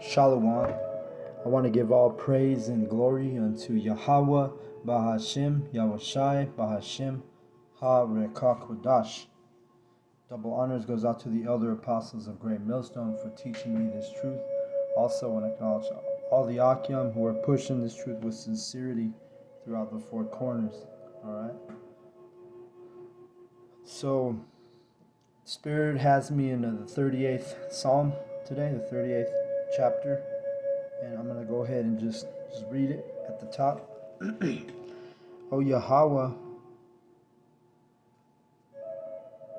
Shalom. I want to give all praise and glory unto Yahweh, Bahashim, Yahushai, Bahashim, Ha-Rekah-Kodash. Double honors goes out to the elder apostles of Great Millstone for teaching me this truth. Also want to acknowledge all the Akim who are pushing this truth with sincerity throughout the four corners. Alright? So, Spirit has me in the 38th Psalm today, the 38th chapter. And I'm going to go ahead and just read it at the top. O Yahweh,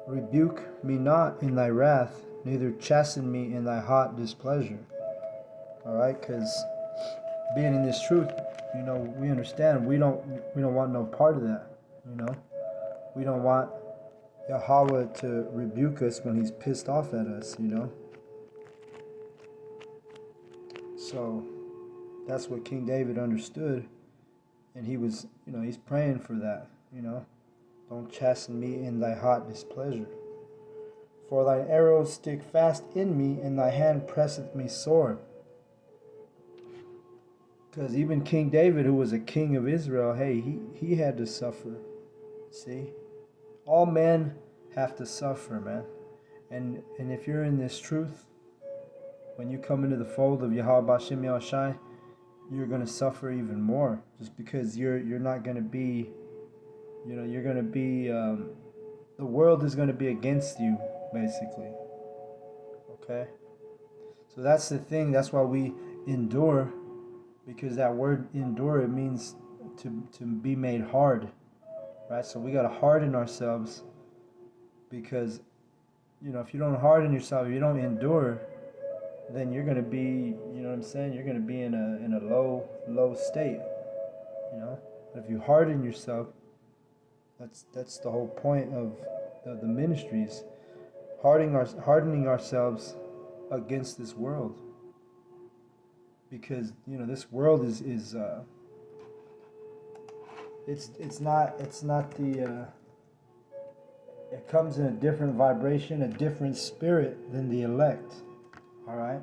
rebuke me not in thy wrath, neither chasten me in thy hot displeasure. Alright, because being in this truth, we understand we don't want no part of that. We don't want Yahweh to rebuke us when he's pissed off at us, So that's what King David understood, and he was, he's praying for that, Don't chasten me in thy hot displeasure. For thine arrows stick fast in me, and thy hand presseth me sore. Because even King David, who was a king of Israel, hey, he had to suffer. See? All men have to suffer, man. And if you're in this truth, when you come into the fold of Yahweh Bashim Yahushai, you're going to suffer even more, just because you're not going to be, you're going to be, the world is going to be against you, basically. Okay? So that's the thing. That's why we endure, because that word endure, it means to be made hard, right? So we got to harden ourselves, because, if you don't harden yourself, if you don't endure, then you're going to be, you're going to be in a low state, But if you harden yourself, that's the whole point of the ministries, hardening ourselves against this world, because this world is it's not the it comes in a different vibration, a different spirit than the elect. All right.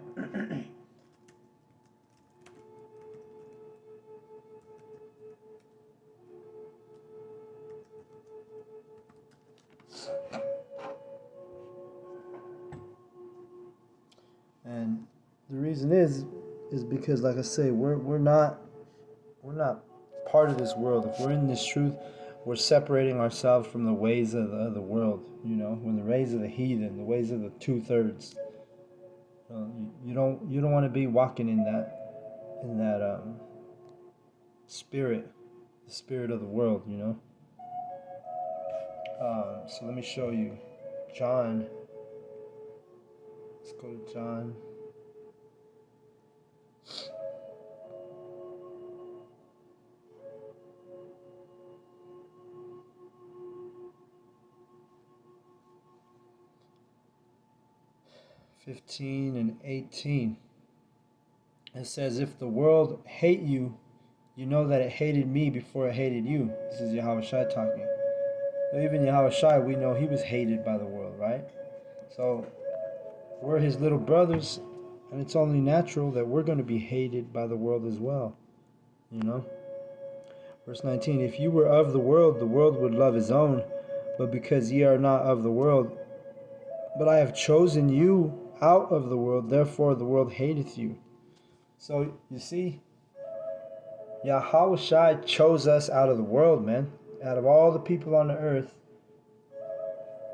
And the reason is because, like I say, we're not part of this world. If we're in this truth, we're separating ourselves from the ways of the world. When the ways of the heathen, the ways of the 2/3. You don't want to be walking in that spirit, the spirit of the world. So let me show you John. Let's go to John. (15 and 18). It says, if the world hate you, you know that it hated me before it hated you. This is Yahushai talking. Even Yahushai, we know he was hated by the world, right? So we're his little brothers, and it's only natural that we're going to be hated by the world as well. Verse 19, if you were of the world would love his own, but because ye are not of the world, but I have chosen you out of the world, therefore the world hateth you. So you see, Yahushai chose us out of the world, man. Out of all the people on the earth,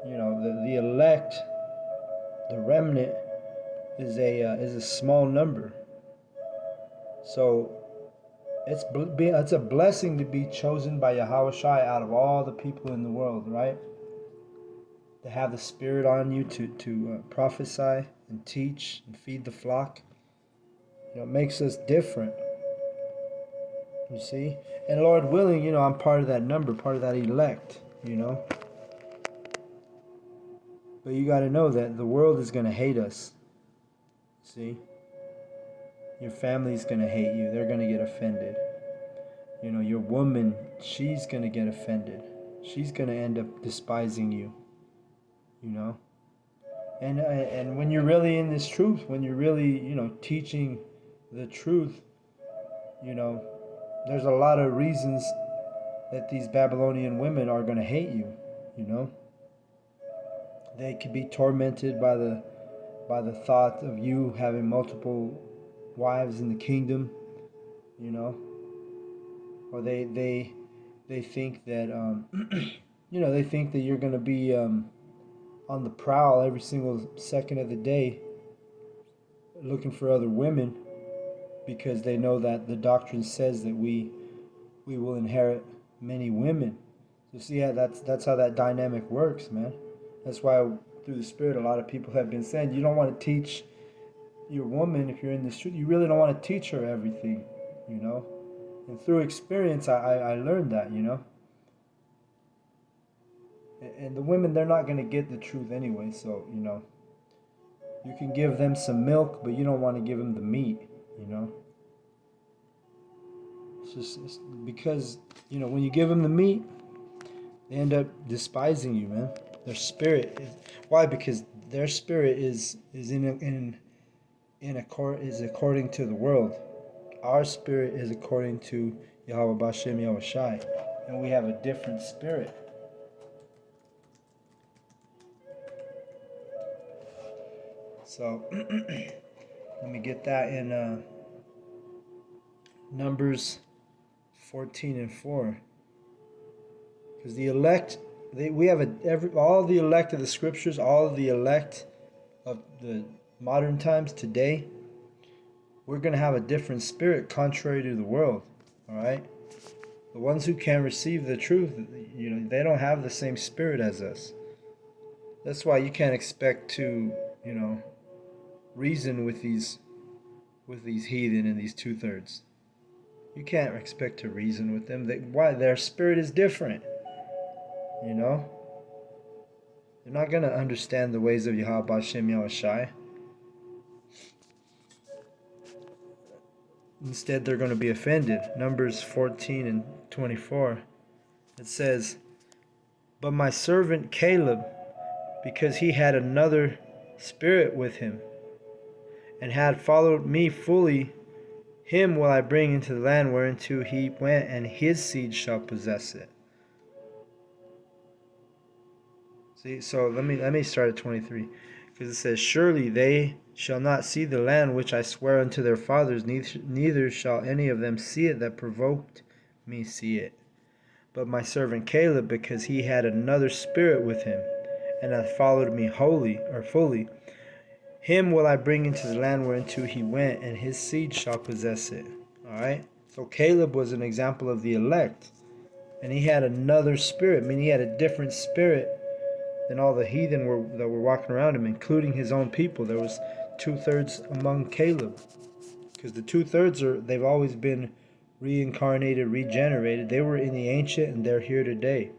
the elect, the remnant, is a small number. So it's a blessing to be chosen by Yahushai out of all the people in the world, right? To have the Spirit on you to prophesy and teach and feed the flock. It makes us different. You see? And Lord willing, I'm part of that number, part of that elect, But you got to know that the world is going to hate us. See? Your family's going to hate you. They're going to get offended. Your woman, she's going to get offended. She's going to end up despising you. And when you're really in this truth, when you're really, teaching the truth, you know, there's a lot of reasons that these Babylonian women are going to hate you, you know. They could be tormented by the thought of you having multiple wives in the kingdom, you know, or they think that they think that you're going to be on the prowl every single second of the day looking for other women, because they know that the doctrine says that we will inherit many women. So see how that's how that dynamic works, man. That's why through the Spirit a lot of people have been saying you don't want to teach your woman, if you're in this truth, you really don't want to teach her everything, you know. And through experience, I learned that, you know. And the women, they're not going to get the truth anyway, so, you know. You can give them some milk, but you don't want to give them the meat, you know. It's because, when you give them the meat, they end up despising you, man. Their spirit is, why? Because their spirit is according to the world. Our spirit is according to Yahweh Bashem Yahweh Shai, and we have a different spirit. So let me get that in Numbers 14:4, because the elect, we have all the elect of the scriptures, all of the elect of the modern times today. We're going to have a different spirit contrary to the world, all right? The ones who can receive the truth, they don't have the same spirit as us. That's why you can't expect to, reason with these heathen and these 2/3. You can't expect to reason with them. Why? Their spirit is different, you know? They're not going to understand the ways of Yahweh Bashem Yahweh Shai. Instead, they're going to be offended. Numbers 14:24. It says, "But my servant Caleb, because he had another spirit with him, and had followed me fully, him will I bring into the land whereinto he went, and his seed shall possess it." See, so let me start at 23, because it says, "Surely they shall not see the land which I swear unto their fathers, neither shall any of them see it that provoked me see it. But my servant Caleb, because he had another spirit with him, and hath followed me fully, him will I bring into the land whereinto he went, and his seed shall possess it." Alright? So Caleb was an example of the elect. And he had another spirit, meaning he had a different spirit than all the heathen that were walking around him, including his own people. There was 2/3 among Caleb. Because the 2/3 they've always been reincarnated, regenerated. They were in the ancient and they're here today.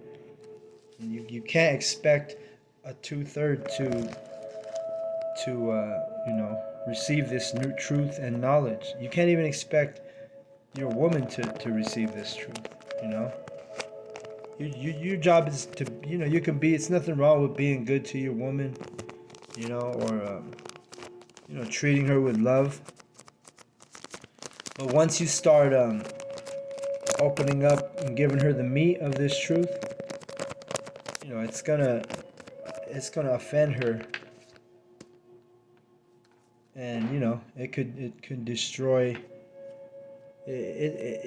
And you can't expect a 2/3 to receive this new truth and knowledge. You can't even expect your woman to receive this truth, you know. Your job is to, you can be, it's nothing wrong with being good to your woman, or, treating her with love. But once you start opening up and giving her the meat of this truth, it's gonna offend her, and it could destroy it.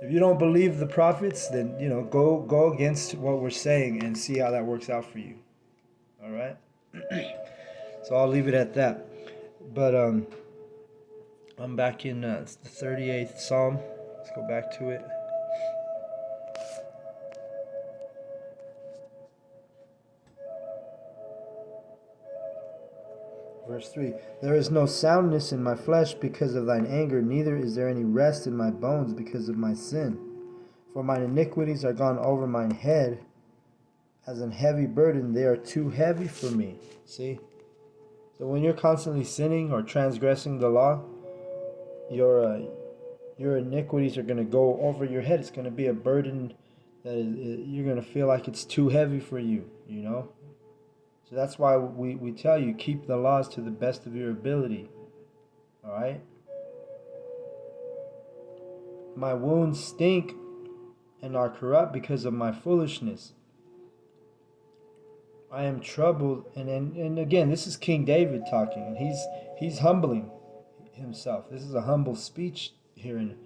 If you don't believe the prophets, then go against what we're saying and see how that works out for you. All right. So I'll leave it at that. But I'm back in the 38th Psalm. Let's go back to it. Verse 3, "There is no soundness in my flesh because of thine anger, neither is there any rest in my bones because of my sin. For mine iniquities are gone over mine head as an heavy burden. They are too heavy for me." See? So when you're constantly sinning or transgressing the law, your iniquities are going to go over your head. It's going to be a burden that you're going to feel like it's too heavy for you, So that's why we tell you, keep the laws to the best of your ability. All right? My wounds stink and are corrupt because of my foolishness. I am troubled, and again, this is King David talking, and he's humbling himself. This is a humble speech here in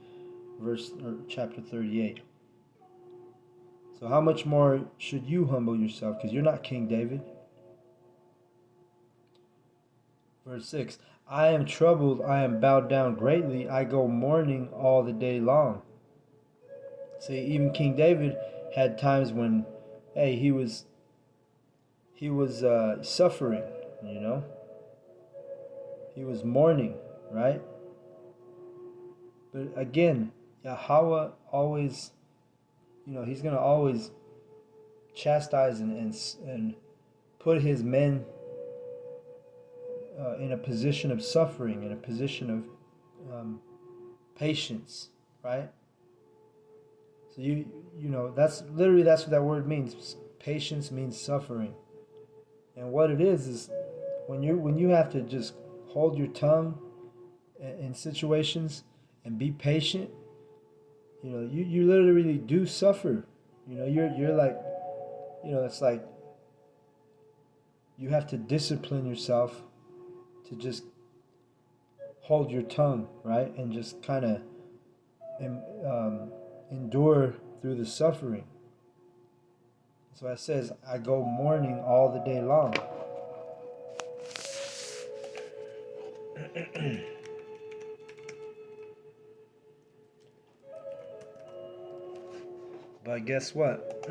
chapter 38. So how much more should you humble yourself? Because you're not King David. Verse 6, I am troubled, I am bowed down greatly, I go mourning all the day long. See, even King David had times when, hey, he was suffering, you know. He was mourning, right? But again, Yahweh always, he's going to always chastise and put his men in a position of suffering, in a position of patience, right? So that's what that word means. Patience means suffering. And what it is when you have to just hold your tongue in situations and be patient, you literally do suffer. You're like, it's like you have to discipline yourself to just hold your tongue, right? And just kind of endure through the suffering. So it says, I go mourning all the day long. But guess what?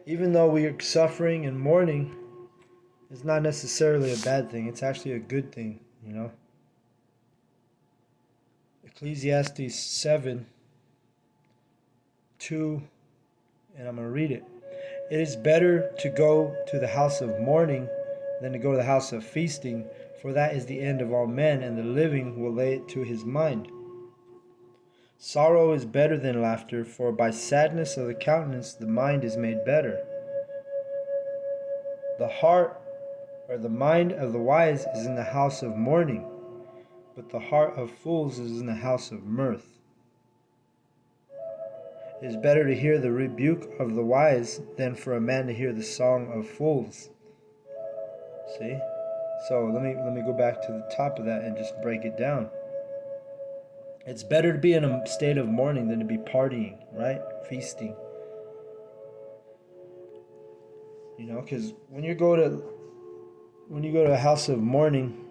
Even though we are suffering and mourning, it's not necessarily a bad thing. It's actually a good thing, Ecclesiastes 7:2, and I'm going to read it. It is better to go to the house of mourning than to go to the house of feasting, for that is the end of all men, and the living will lay it to his mind. Sorrow is better than laughter, for by sadness of the countenance the mind is made better. The heart or the mind of the wise is in the house of mourning, but the heart of fools is in the house of mirth. It is better to hear the rebuke of the wise than for a man to hear the song of fools. See? So let me go back to the top of that and just break it down. It's better to be in a state of mourning than to be partying, right? Feasting. Because when you go to a house of mourning,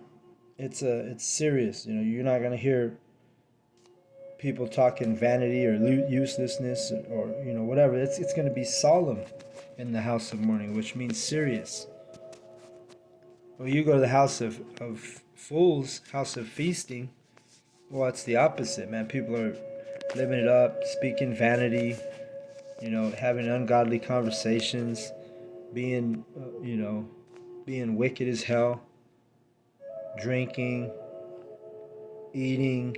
it's serious. You're not gonna hear people talking vanity or uselessness or whatever. It's gonna be solemn in the house of mourning, which means serious. Well, you go to the house of fools, house of feasting. Well, it's the opposite, man. People are living it up, speaking vanity, having ungodly conversations, being, being wicked as hell, drinking, eating,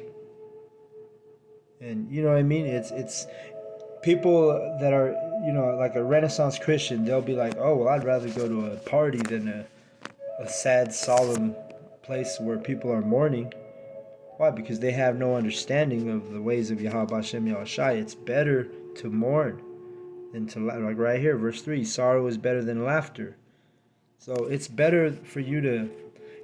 and you know what I mean. It's people that are like a Renaissance Christian. They'll be like, oh well, I'd rather go to a party than a sad, solemn place where people are mourning. Why? Because they have no understanding of the ways of Yahweh Hashem Yahushai. It's better to mourn than to laugh. Like right here, verse 3, sorrow is better than laughter. So it's better for you to,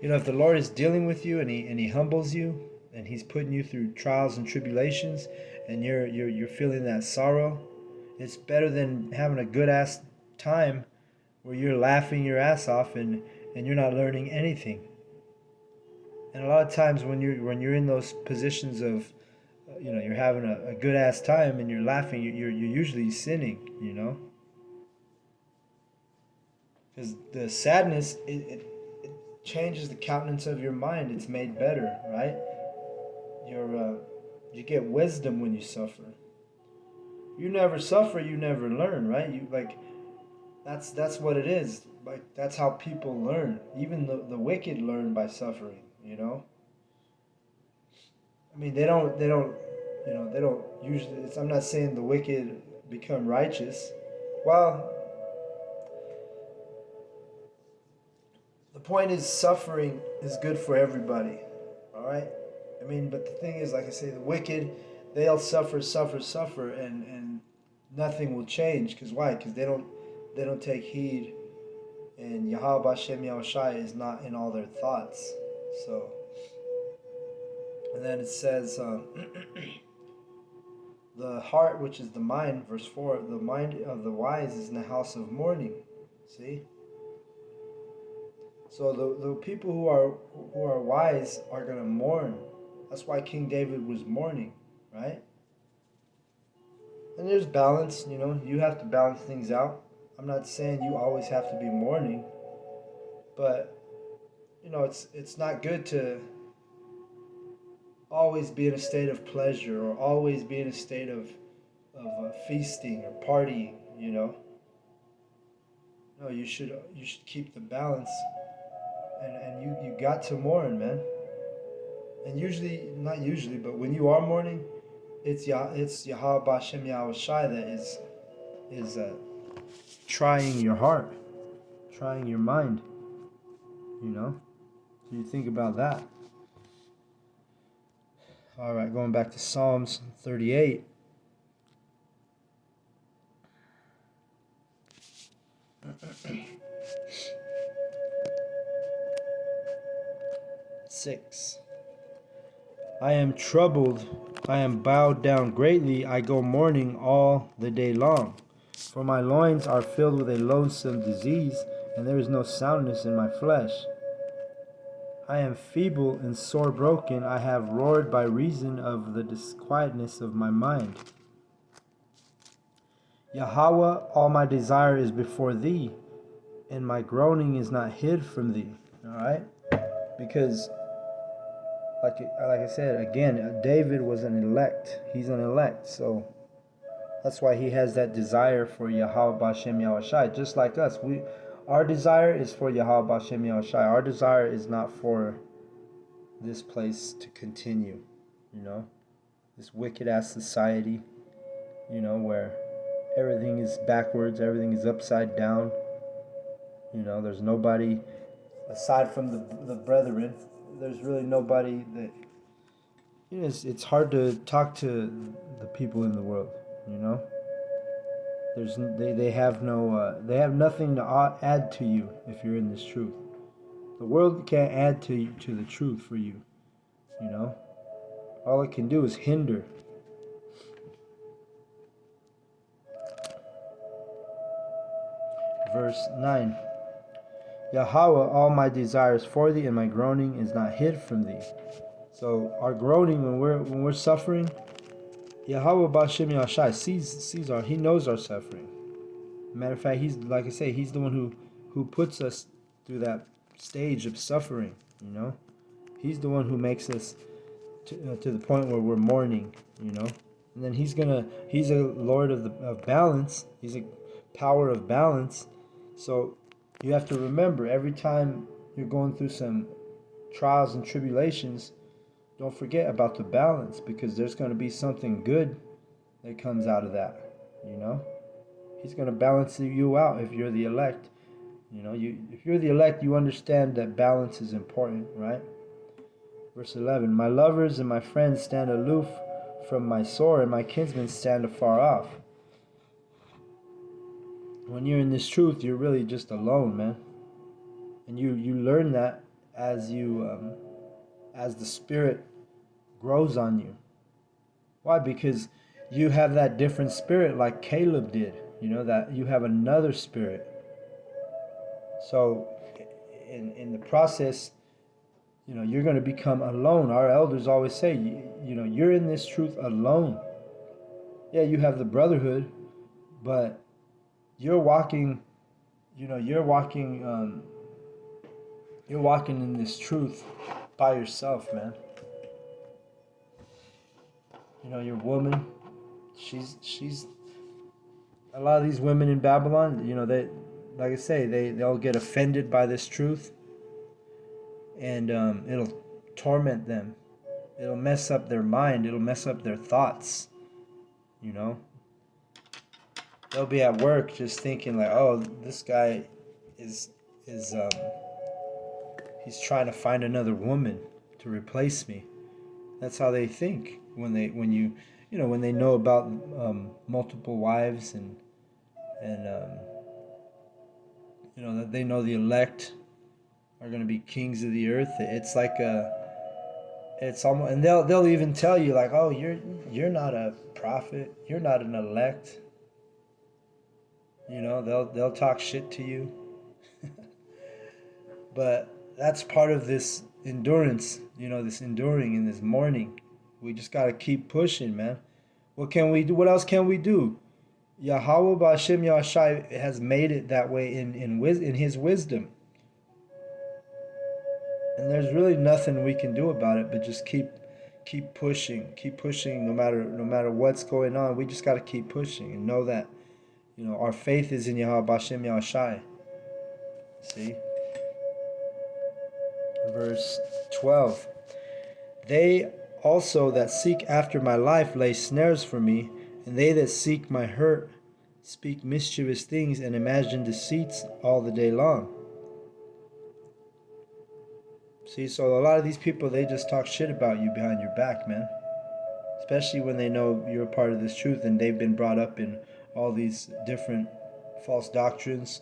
if the Lord is dealing with you and he humbles you and he's putting you through trials and tribulations and you're feeling that sorrow, it's better than having a good ass time where you're laughing your ass off and you're not learning anything. And a lot of times when you're in those positions of, you're having a good ass time and you're laughing, you're usually sinning, because the sadness it changes the countenance of your mind. It's made better, right? You get wisdom when you suffer. You never suffer, you never learn, right? That's what it is. Like that's how people learn. Even the wicked learn by suffering. I mean, they don't usually. I'm not saying the wicked become righteous. Well, point is, suffering is good for everybody. All right. I mean, but the thing is, like I say, the wicked, they'll suffer, and nothing will change. Because why? Because they don't take heed, and Yahweh Bashem Yahushai is not in all their thoughts. So, and then it says, the heart, which is the mind, verse 4, the mind of the wise is in the house of mourning. See? So the people who are wise are going to mourn. That's why King David was mourning, right? And there's balance, you have to balance things out. I'm not saying you always have to be mourning, but it's not good to always be in a state of pleasure or always be in a state of feasting or partying. No, you should keep the balance, and you got to mourn, man. And usually, not usually, but when you are mourning, it's Yahweh Bashem Yahushai that is trying your heart, trying your mind. So you think about that. All right, going back to Psalms 38. Six. I am troubled, I am bowed down greatly, I go mourning all the day long. For my loins are filled with a loathsome disease, and there is no soundness in my flesh. I am feeble and sore broken, I have roared by reason of the disquietness of my mind. Yahweh, all my desire is before thee, and my groaning is not hid from thee. Alright? Because like I said, again, David was an elect. He's an elect, so that's why he has that desire for Yahweh Bashem Yahushai. Just like us, our desire is for Yahweh Bashem Yahushai. Our desire is not for this place to continue, this wicked ass society, where everything is backwards, everything is upside down. There's nobody aside from the brethren. There's really nobody that it's hard to talk to the people in the world. They have nothing to add to you if you're in this truth. The world can't add to the truth for you. All it can do is hinder. Verse 9. Yahweh, all my desires for thee, and my groaning is not hid from thee. So our groaning, when we're suffering, Yahweh Bashem Yahushai sees he knows our suffering. Matter of fact, he's, like I say, he's the one who puts us through that stage of suffering. He's the one who makes us to the point where we're mourning. And then he's a Lord of balance. He's a power of balance. So you have to remember, every time you're going through some trials and tribulations, don't forget about the balance, because there's going to be something good that comes out of that. He's going to balance you out if you're the elect. If you're the elect, you understand that balance is important, right? Verse 11, my lovers and my friends stand aloof from my sore, and my kinsmen stand afar off. When you're in this truth, you're really just alone, man. And you learn that as the Spirit grows on you. Why? Because you have that different spirit like Caleb did. That you have another spirit. So in the process, you're going to become alone. Our elders always say, you're in this truth alone. Yeah, you have the brotherhood, but you're walking in this truth by yourself, man. Your woman, she's a lot of these women in Babylon, they, like I say, they'll get offended by this truth, and it'll torment them. It'll mess up their mind. It'll mess up their thoughts. They'll be at work just thinking like, oh, this guy is he's trying to find another woman to replace me. That's how they think when they know about multiple wives and that they know the elect are going to be kings of the earth. It's like it's almost, and they'll even tell you like, oh, you're not a prophet, you're not an elect. They'll talk shit to you. But that's part of this endurance, this enduring and this mourning. We just got to keep pushing, man. What can we do? What else can we do? Yahweh Ba'Shem Yahshai has made it that way in his wisdom. And there's really nothing we can do about it but just keep pushing no matter what's going on. We just got to keep pushing and know that our faith is in Yahweh Ba'Shem Yahshai. See? Verse 12. They also that seek after my life lay snares for me, and they that seek my hurt speak mischievous things and imagine deceits all the day long. See, so a lot of these people, they just talk shit about you behind your back, man. Especially when they know you're a part of this truth and they've been brought up in all these different false doctrines,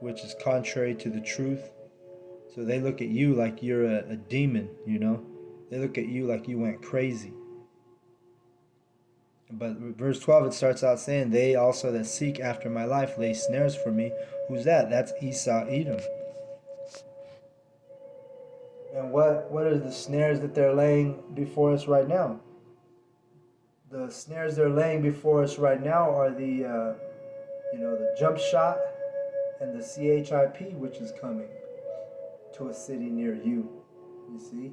which is contrary to the truth. So they look at you like you're a demon, They look at you like you went crazy. But verse 12, it starts out saying, they also that seek after my life lay snares for me. Who's that? That's Esau, Edom. And what are the snares that they're laying before us right now? The snares they're laying before us right now are the jump shot and the CHIP, which is coming to a city near you. You see?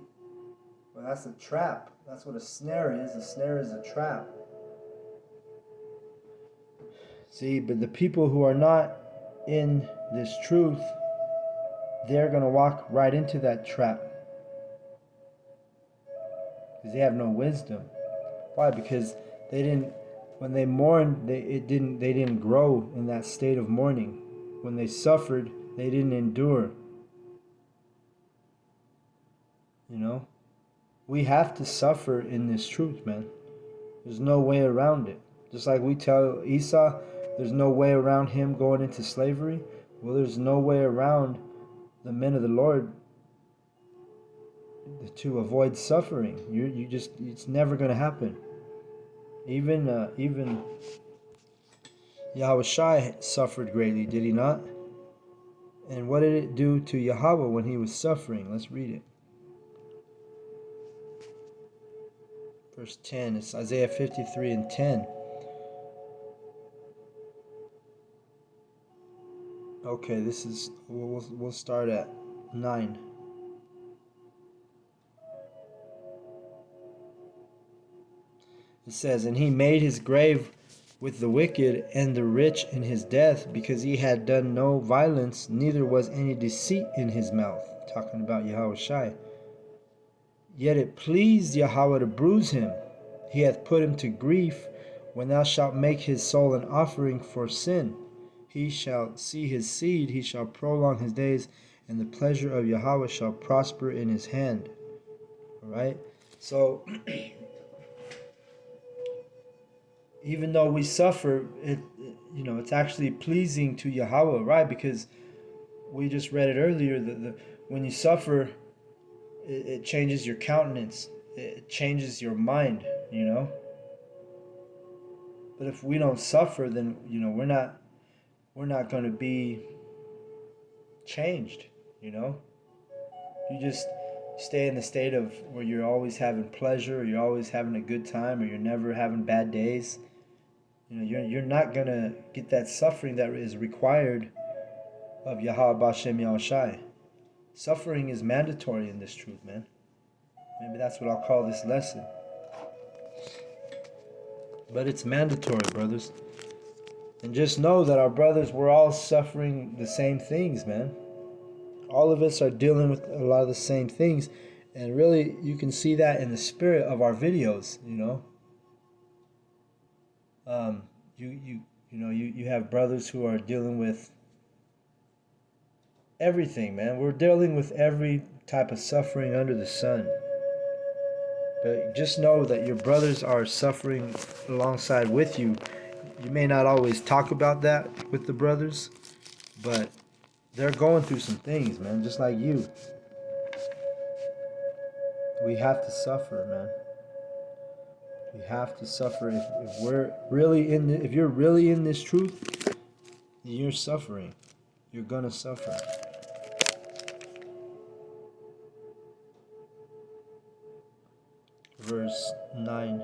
Well, that's a trap. That's what a snare is. A snare is a trap. See, but the people who are not in this truth, they're going to walk right into that trap. Because they have no wisdom. Why? Because when they mourned, they didn't grow in that state of mourning. When they suffered, they didn't endure. We have to suffer in this truth, man. There's no way around it. Just like we tell Esau, there's no way around him going into slavery. Well, there's no way around the men of the Lord to avoid suffering. It's never going to happen. Even Yahushai suffered greatly, did he not? And what did it do to Yahweh when he was suffering? Let's read it. Verse 10, it's Isaiah 53 and 10. Okay, we'll start at 9. It says, and he made his grave with the wicked and the rich in his death, because he had done no violence, neither was any deceit in his mouth. Talking about Yahushai. Yet it pleased Yahweh to bruise him. He hath put him to grief. When thou shalt make his soul an offering for sin, he shall see his seed, he shall prolong his days, and the pleasure of Yahweh shall prosper in his hand. All right? So, even though we suffer, it's actually pleasing to Yahweh, right? Because we just read it earlier, that when you suffer, it changes your countenance. It changes your mind, But if we don't suffer, then, we're not going to be changed, You just stay in the state of where you're always having pleasure, or you're always having a good time, or you're never having bad days. You're not going to get that suffering that is required of Yahweh Ba'Shem Yahushai. Suffering is mandatory in this truth, man. Maybe that's what I'll call this lesson. But it's mandatory, brothers. And just know that our brothers, we're all suffering the same things, man. All of us are dealing with a lot of the same things. And really, you can see that in the spirit of our videos, You have brothers who are dealing with everything, man. We're dealing with every type of suffering under the sun. But just know that your brothers are suffering alongside with you. You may not always talk about that with the brothers, but they're going through some things, man, just like you. We have to suffer, man. We have to suffer. If we're really if you're really in this truth, you're suffering. You're gonna suffer. Verse 9.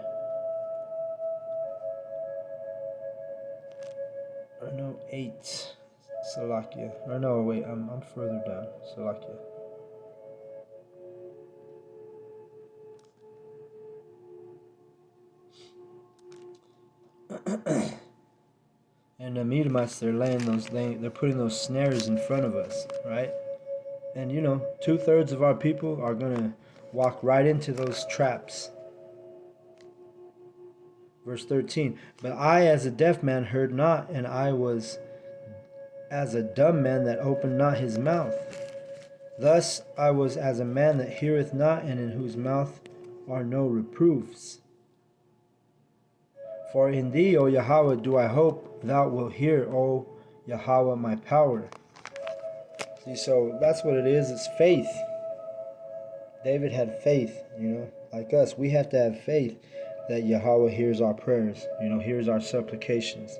Or no, 8. Salakia. Or no, wait, I'm further down. Salakia. And the Midianites, they're putting those snares in front of us, right? And 2/3 of our people are gonna walk right into those traps. Verse 13. But I, as a deaf man, heard not, and I was as a dumb man that opened not his mouth. Thus I was as a man that heareth not, and in whose mouth are no reproofs. For in thee, O Yahweh, do I hope, thou wilt hear, O Yahweh, my power. See, so that's what it is. It's faith. David had faith, like us. We have to have faith that Yahweh hears our prayers, hears our supplications.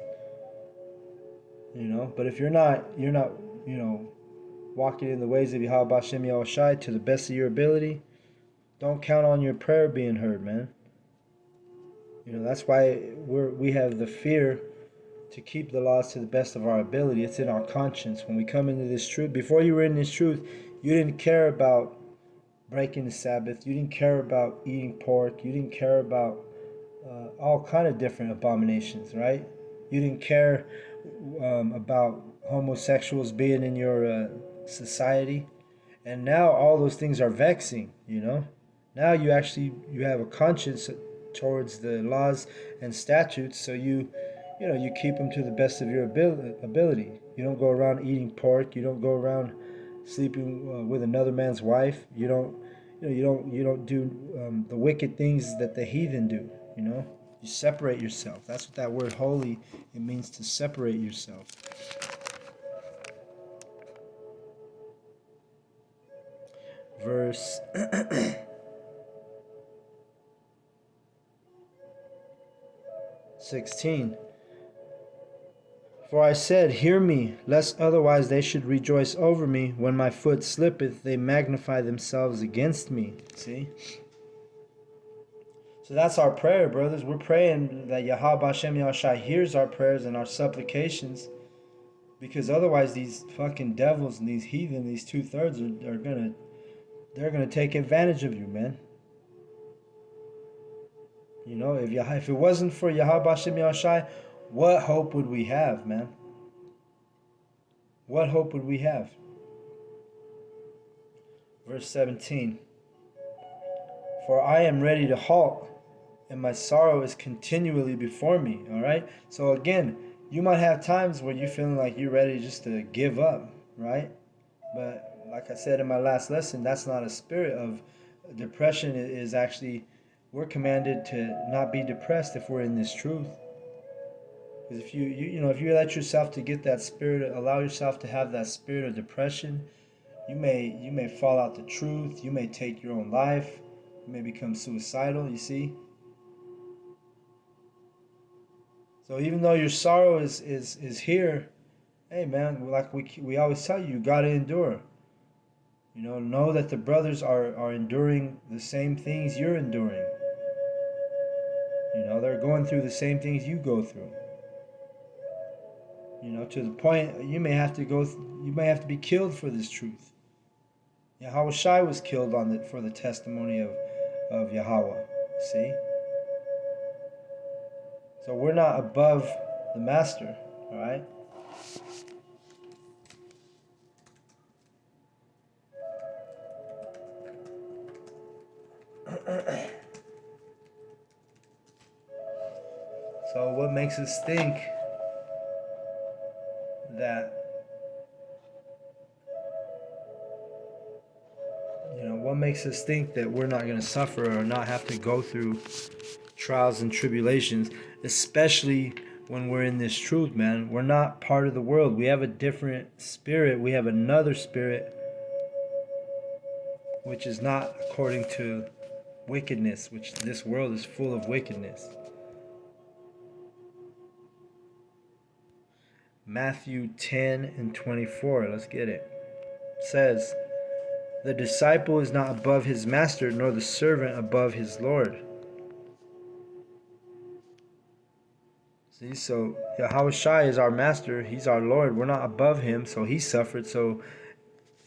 But if you're not, walking in the ways of Yahweh Bashem Yahushai to the best of your ability, don't count on your prayer being heard, man. That's why we have the fear to keep the laws to the best of our ability. It's in our conscience. When we come into this truth, before you were in this truth, you didn't care about breaking the Sabbath. You didn't care about eating pork. You didn't care about all kind of different abominations, right? You didn't care about homosexuals being in your society. And now all those things are vexing, Now you have a conscience towards the laws and statutes, so you keep them to the best of your ability. You don't go around eating pork. You don't go around sleeping with another man's wife. You don't do the wicked things that the heathen do. You separate yourself. That's what that word holy, it means, to separate yourself. Verse 16. For I said, hear me, lest otherwise they should rejoice over me. When my foot slippeth, they magnify themselves against me. See? So that's our prayer, brothers. We're praying that Yahweh Bashem Yahushai hears our prayers and our supplications, because otherwise these fucking devils and these heathen, these 2/3 they're gonna take advantage of you, man. If it wasn't for Yahweh Bashem Yahushai, what hope would we have, man? What hope would we have? Verse 17. For I am ready to halt, and my sorrow is continually before me. All right? So again, you might have times where you're feeling like you're ready just to give up, right? But like I said in my last lesson, that's not a spirit of depression. It is actually, we're commanded to not be depressed if we're in this truth. Because if if you let yourself to get that spirit, allow yourself to have that spirit of depression, you may fall out the truth. You may take your own life. You may become suicidal. You see. So even though your sorrow is here, hey man, like we always tell you, you gotta endure. Know that the brothers are enduring the same things you're enduring. They're going through the same things you go through. To the point you may have to be killed for this truth. Yahweh Shai was killed for the testimony of Yahweh. See? So we're not above the master, all right? So what makes us think that makes us think that we're not going to suffer or not have to go through trials and tribulations, especially when we're in this truth, man. We're not part of the world. We have a different spirit. We have another spirit, which is not according to wickedness, which this world is full of wickedness. Matthew 10 and 24. Let's get it. It says, "The disciple is not above his master, nor the servant above his Lord." See, so Yahweh Shai is our master. He's our Lord. We're not above him, so he suffered. So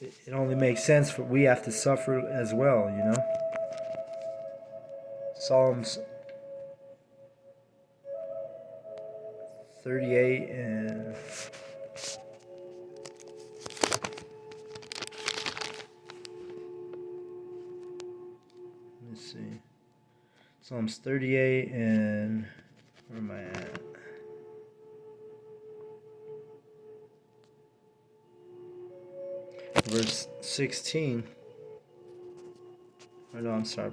it only makes sense for we have to suffer as well, you know. Psalms 38 and let's see. Psalms 38 and where am I at? Verse 16. Or no, I'm sorry,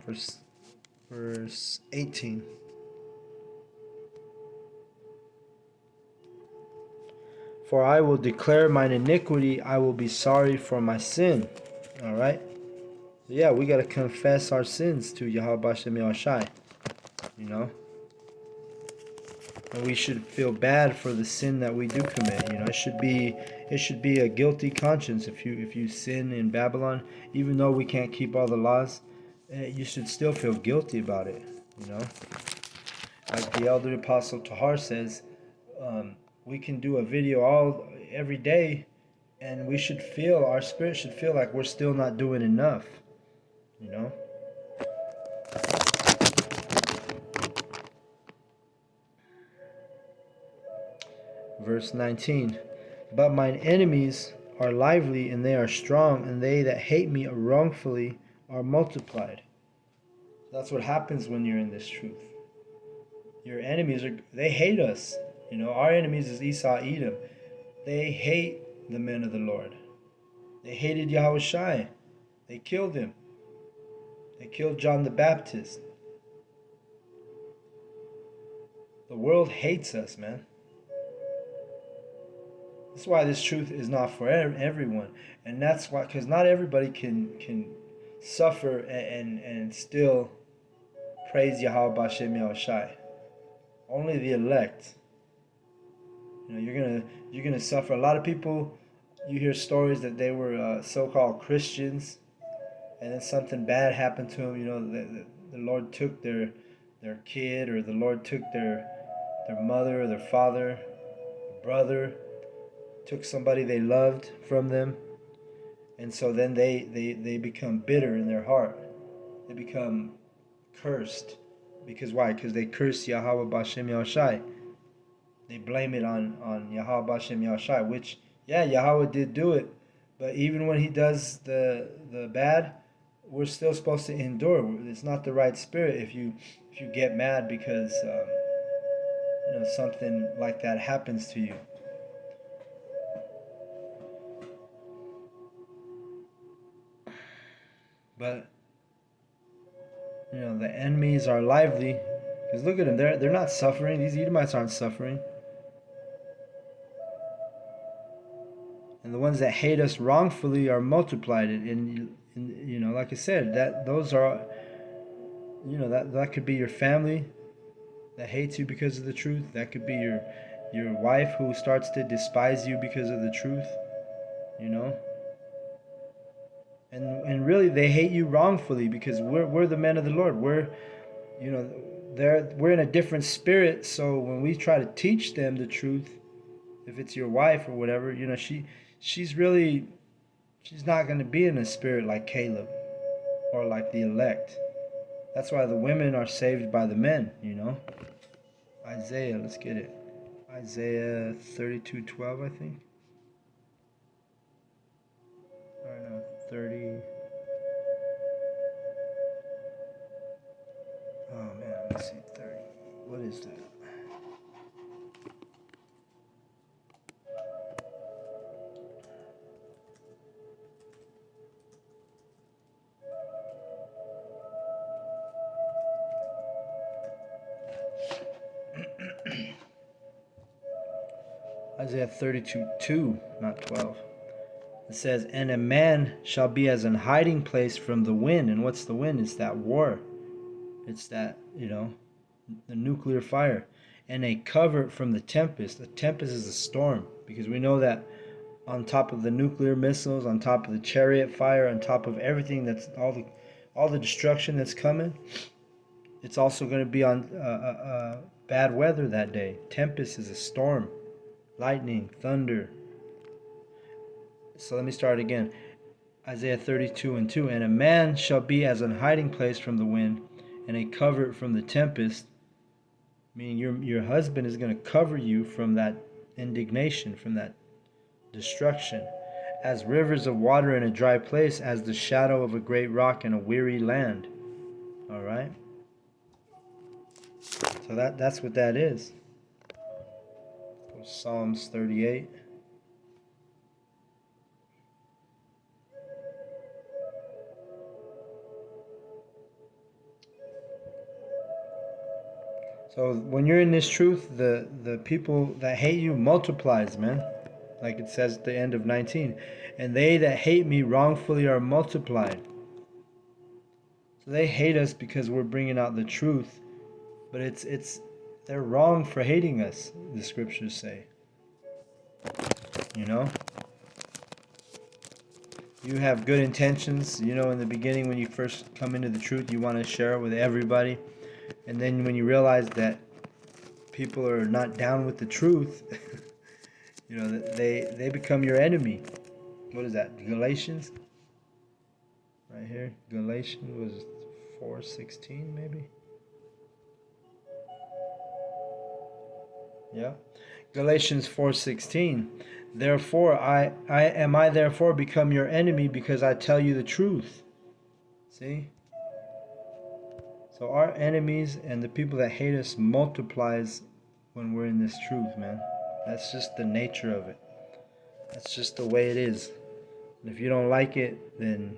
verse 18. "For I will declare mine iniquity, I will be sorry for my sin." All right? So yeah, we got to confess our sins to Yahweh Bashem Yahushai, you know? And we should feel bad for the sin that we do commit. You know, it should be a guilty conscience if you sin in Babylon, even though we can't keep all the laws. You should still feel guilty about it. You know, like the elder apostle Tahar says, we can do a video every day, and our spirit should feel like we're still not doing enough. You know. Verse 19, "But mine enemies are lively, and they are strong, and they that hate me wrongfully are multiplied." That's what happens when you're in this truth. Your enemies they hate us. You know, our enemies is Esau, Edom. They hate the men of the Lord. They hated Yahweh Shai. They killed him. They killed John the Baptist. The world hates us, man. That's why this truth is not for everyone, and that's why, because not everybody can suffer and still praise Yahweh Bashem Yahushai. Only the elect. You know, you're gonna suffer. A lot of people, you hear stories that they were so-called Christians, and then something bad happened to them. You know, the Lord took their kid, or the Lord took their mother or their father, brother, took somebody they loved from them, and so then they become bitter in their heart. They become cursed. Because why? Because they curse Yahweh Bashem Yahushai. They blame it on Yahweh Bashem Yahushai, which, yeah, Yahweh did do it, but even when he does the bad, we're still supposed to endure. It's not the right spirit if you get mad because you know, something like that happens to you. But you know, the enemies are lively, because look at them, they're not suffering. These Edomites aren't suffering. And the ones that hate us wrongfully are multiplied. And you know, like I said, that those are, you know, that could be your family that hates you because of the truth. That could be your wife who starts to despise you because of the truth. You know. And really, they hate you wrongfully because we're the men of the Lord. We're, you know, we're in a different spirit. So when we try to teach them the truth, if it's your wife or whatever, you know, she's not going to be in a spirit like Caleb or like the elect. That's why the women are saved by the men, you know. Isaiah, let's get it. Isaiah 32:12, I think. Or no, 30. Oh man, let me see, 30. What is that? Isaiah 32:2, not 12. It says, and a man shall be as an hiding place from the wind. And what's the wind? It's that war. It's that, the nuclear fire. And a covert from the tempest. A tempest is a storm, because we know that on top of the nuclear missiles, on top of the chariot fire, on top of everything that's all the destruction that's coming, it's also going to be on bad weather that day. Tempest is a storm, lightning, thunder. So let me start again. Isaiah 32:2. And a man shall be as an hiding place from the wind, and a covert from the tempest. Meaning your husband is going to cover you from that indignation, from that destruction. As rivers of water in a dry place, as the shadow of a great rock in a weary land. All right? So that's what that is. Psalms 38. So when you're in this truth, the people that hate you multiplies, man. Like it says at the end of 19. And they that hate me wrongfully are multiplied. So they hate us because we're bringing out the truth. But they're wrong for hating us, the scriptures say. You have good intentions. In the beginning when you first come into the truth, you want to share it with everybody. And then when you realize that people are not down with the truth, they become your enemy. What is that? Galatians? Right here. Galatians was 4:16 maybe? Yeah. Galatians 4:16. Therefore I therefore become your enemy because I tell you the truth. See? So our enemies and the people that hate us multiplies when we're in this truth, man. That's just the nature of it. That's just the way it is. And if you don't like it, then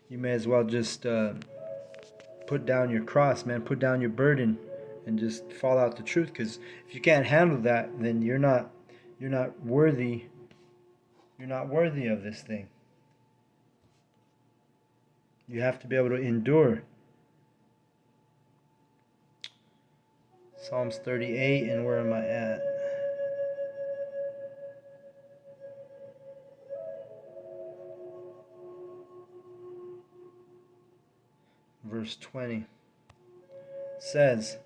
you may as well just put down your cross, man. Put down your burden and just fall out the truth. Because if you can't handle that, then you're not worthy. You're not worthy of this thing. You have to be able to endure. Psalms 38, and where am I at? Verse 20 says,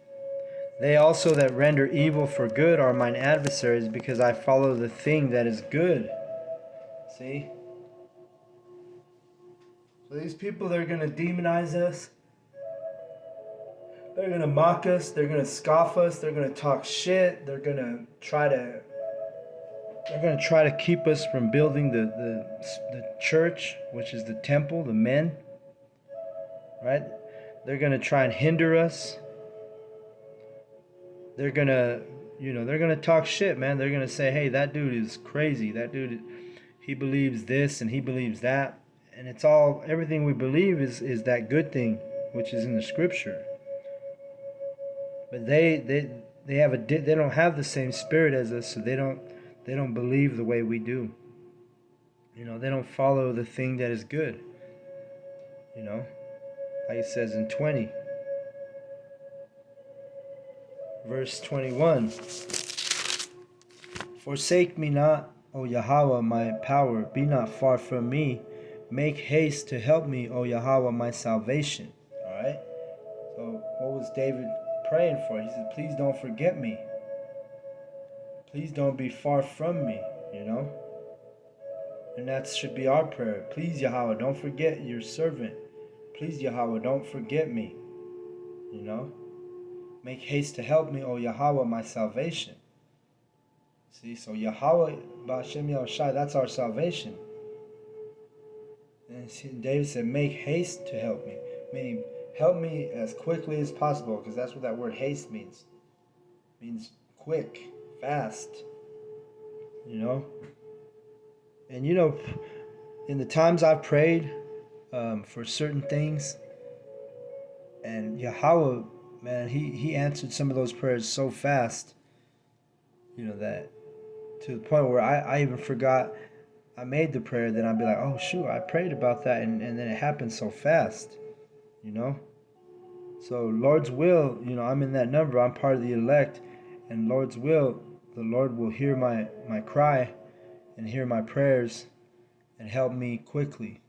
they also that render evil for good are mine adversaries, because I follow the thing that is good. See? So these people, they're going to demonize us. They're going to mock us. They're going to scoff us. They're going to talk shit. They're going to try to keep us from building the church, which is the temple, the men. Right? They're going to try and hinder us. They're going to talk shit, man. They're going to say, hey, that dude is crazy. That dude, he believes this and he believes that. And it's all, everything we believe is that good thing, which is in the scripture. But they don't have the same spirit as us, so they don't believe the way we do. They don't follow the thing that is good. Like it says in 20. Verse 21. Forsake me not, O Yahweh, my power. Be not far from me. Make haste to help me, O Yahweh, my salvation. Alright? So what was David praying for? He said, please don't forget me. Please don't be far from me, And that should be our prayer. Please, Yahweh, don't forget your servant. Please, Yahweh, don't forget me. Make haste to help me, O Yahweh, my salvation. See, so Yahweh, Ba'ashem Yahushai, that's our salvation. And David said, make haste to help me. Meaning, help me as quickly as possible, because that's what that word haste means. It means quick, fast. And in the times I've prayed for certain things, and Yahweh, man, he answered some of those prayers so fast, that to the point where I even forgot I made the prayer. Then I'd be like, oh shoot, I prayed about that, and then it happened so fast, you know. So Lord's will, I'm in that number. I'm part of the elect, and Lord's will, the Lord will hear my cry and hear my prayers and help me quickly.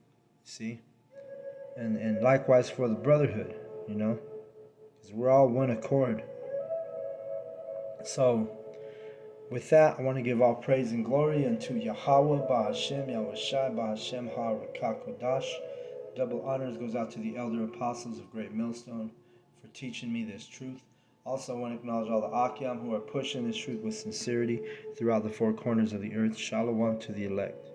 See, and likewise for the brotherhood, because we're all one accord. So with that, I want to give all praise and glory unto Yahweh, Bahashem, Yahushai, Bahashem, HaRakakodash. Double honors goes out to the elder apostles of Great Millstone for teaching me this truth. Also, I want to acknowledge all the Akyam who are pushing this truth with sincerity throughout the four corners of the earth. Shalom to the elect.